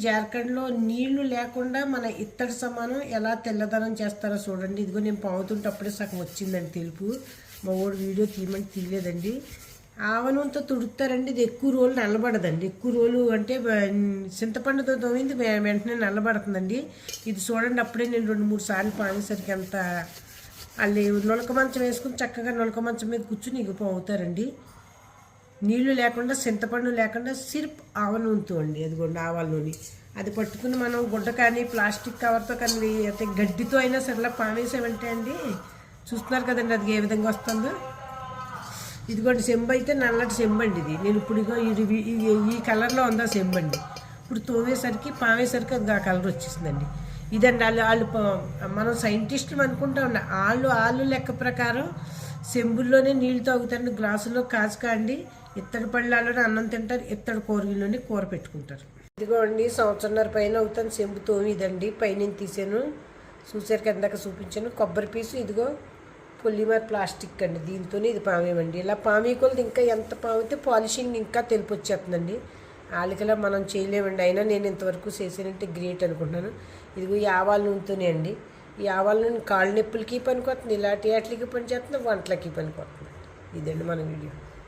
జార్ఖండ్లో నీళ్లు లేకుండా మన ఇత్తడి సమానం ఎలా తెల్లదనం చేస్తారో చూడండి. ఇదిగో నేను పావుతుంటే అప్పుడే సగం వచ్చిందండి తెలుపు. మా ఊడు వీడియో తీయమని తీయలేదండి. ఆవనంతో తుడుతారండి. ఇది ఎక్కువ రోజులు నల్లబడదండి. ఎక్కువ రోజులు అంటే చింతపండుతో తోమింది వెంటనే నల్లబడుతుందండి. ఇది చూడండి, అప్పుడే నేను 2-3 సార్లు పామేసరికి అంత వాళ్ళు నులక మంచం వేసుకుని చక్కగా నులక మంచం మీద కూర్చుని ఇగిపోతారండి. నీళ్లు లేకుండా చింతపండు లేకుండా సిర్ప్ ఆవ నూనెతో అండి. అదిగోండి ఆవాల నూనె. అది పట్టుకుని మనం గుడ్డ కానీ ప్లాస్టిక్ కవర్తో కానీ అయితే గడ్డితో అయినా సరే పామేసామంటే అండి, చూస్తున్నారు కదండి అది ఏ విధంగా వస్తుందో. ఇదిగోండి చెంబు అయితే నల్లటి చెంబు అండి. ఇది నేను ఇప్పుడు ఈ కలర్లో ఉందా చెంబు అండి. ఇప్పుడు తోవేసరికి పామేసరికి అది ఆ కలర్ వచ్చేసిందండి. ఇదండి వాళ్ళు మనం సైంటిస్టులు అనుకుంటా ఉన్నా, వాళ్ళు లెక్క ప్రకారం చెంబుల్లోనే నీళ్ళు తాగుతారండి. గ్లాసులో కాచుకండి ఇత్తడి పళ్ళలోనే అన్నం తింటారు, ఇత్తడి కూరగిల్లోనే కూర పెట్టుకుంటారు. ఇదిగోండి 1.5 సంవత్సరం పైన అవుతాను చెంబు తోమి. ఇదండి పైన తీసాను, చూసారు కిందాక చూపించాను. కొబ్బరి పీసు ఇదిగో పొలిమర్ ప్లాస్టిక్ అండి. దీంతోనే ఇది పామేమండి. ఇలా పామేకొలది ఇంకా ఎంత పామితే పాలిషింగ్ ఇంకా తెలుపు వచ్చేస్తుందండి. వాళ్ళకిలా మనం చేయలేమండి. అయినా నేను ఇంతవరకు చేసానంటే గ్రేట్ అనుకుంటున్నాను. ఇదిగో ఈ ఆవాల నూనెతోనే అండి. ఈ ఆవాల నూనె కాళ్ళు నొప్పులకి పనికొస్తుంది, ఇలాంటి వాటికి పనిచేస్తుంది, వంటలకి పనికొస్తుంది. ఇదండి మన వీడియో.